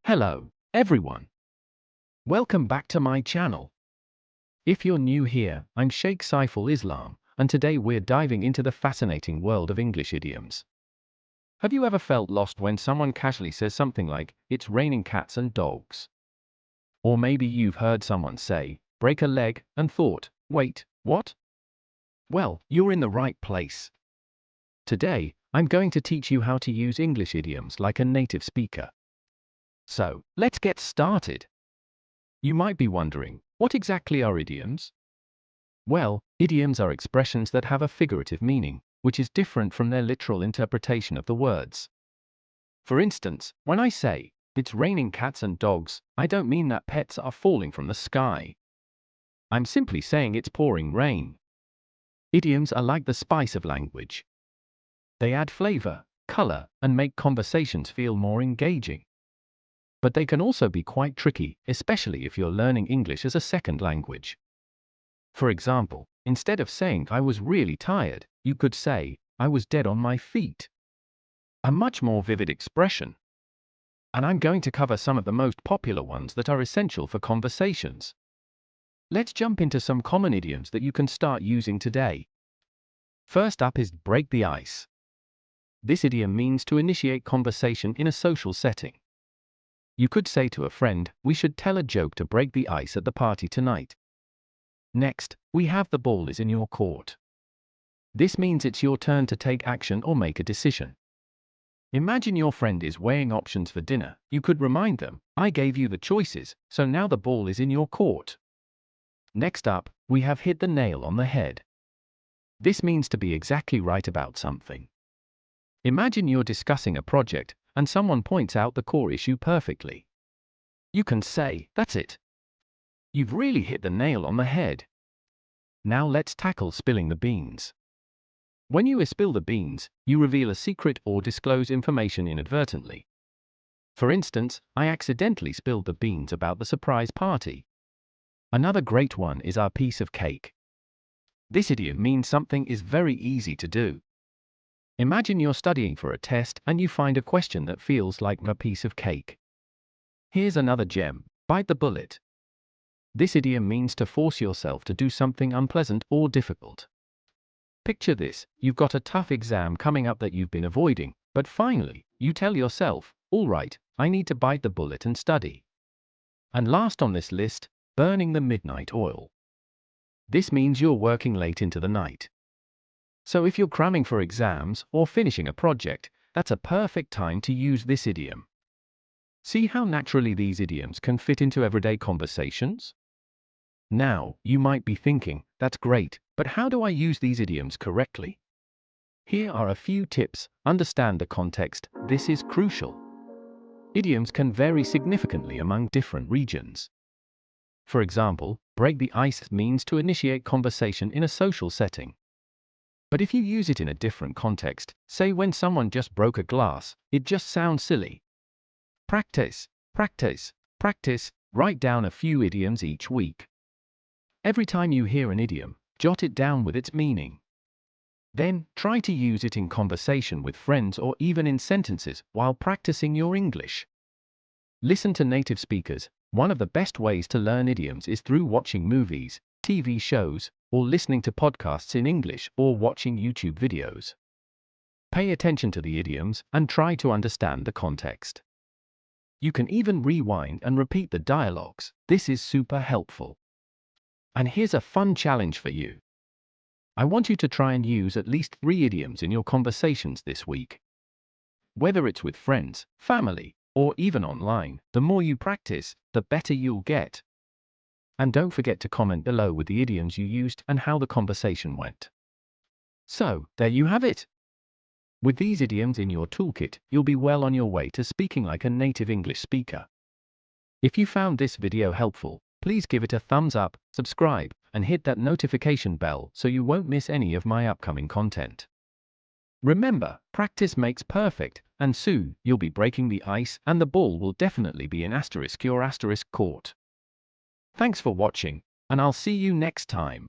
Hello, everyone. Welcome back to my channel. If you're new here, I'm Shaikh Saiful Islam, and today we're diving into the fascinating world of English idioms. Have you ever felt lost when someone casually says something like, "It's raining cats and dogs"? Or maybe you've heard someone say, "break a leg," and thought, "Wait, what?" Well, you're in the right place. Today, I'm going to teach you how to use English idioms like a native speaker. So, let's get started. You might be wondering, what exactly are idioms? Well, idioms are expressions that have a figurative meaning, which is different from their literal interpretation of the words. For instance, when I say, "It's raining cats and dogs," I don't mean that pets are falling from the sky. I'm simply saying it's pouring rain. Idioms are like the spice of language. They add flavor, color, and make conversations feel more engaging. But they can also be quite tricky, especially if you're learning English as a second language. For example, instead of saying "I was really tired," you could say, "I was dead on my feet." A much more vivid expression. And I'm going to cover some of the most popular ones that are essential for conversations. Let's jump into some common idioms that you can start using today. First up is break the ice. This idiom means to initiate conversation in a social setting. You could say to a friend, "We should tell a joke to break the ice at the party tonight." Next, we have "the ball is in your court." This means it's your turn to take action or make a decision. Imagine your friend is weighing options for dinner. You could remind them, "I gave you the choices, so now the ball is in your court." Next up, we have "hit the nail on the head." This means to be exactly right about something. Imagine you're discussing a project, and someone points out the core issue perfectly. You can say, "That's it. You've really hit the nail on the head." Now let's tackle spilling the beans. When you spill the beans, you reveal a secret or disclose information inadvertently. For instance, I accidentally spilled the beans about the surprise party. Another great one is "our piece of cake." This idiom means something is very easy to do. Imagine you're studying for a test and you find a question that feels like a piece of cake. Here's another gem: bite the bullet. This idiom means to force yourself to do something unpleasant or difficult. Picture this: you've got a tough exam coming up that you've been avoiding, but finally, you tell yourself, "All right, I need to bite the bullet and study." And last on this list, burning the midnight oil. This means you're working late into the night. So if you're cramming for exams or finishing a project, that's a perfect time to use this idiom. See how naturally these idioms can fit into everyday conversations? Now, you might be thinking, "That's great, but how do I use these idioms correctly?" Here are a few tips. Understand the context. This is crucial. Idioms can vary significantly among different regions. For example, break the ice means to initiate conversation in a social setting. But if you use it in a different context, say when someone just broke a glass, it just sounds silly. Practice, practice, practice. Write down a few idioms each week. Every time you hear an idiom, jot it down with its meaning. Then, try to use it in conversation with friends or even in sentences while practicing your English. Listen to native speakers. One of the best ways to learn idioms is through watching movies, TV shows, or listening to podcasts in English or watching YouTube videos. Pay attention to the idioms and try to understand the context. You can even rewind and repeat the dialogues. This is super helpful. And here's a fun challenge for you. I want you to try and use at least 3 idioms in your conversations this week. Whether it's with friends, family, or even online, the more you practice, the better you'll get. And don't forget to comment below with the idioms you used and how the conversation went. So, there you have it. With these idioms in your toolkit, you'll be well on your way to speaking like a native English speaker. If you found this video helpful, please give it a thumbs up, subscribe, and hit that notification bell so you won't miss any of my upcoming content. Remember, practice makes perfect, and soon you'll be breaking the ice and the ball will definitely be in *your** court. Thanks for watching, and I'll see you next time.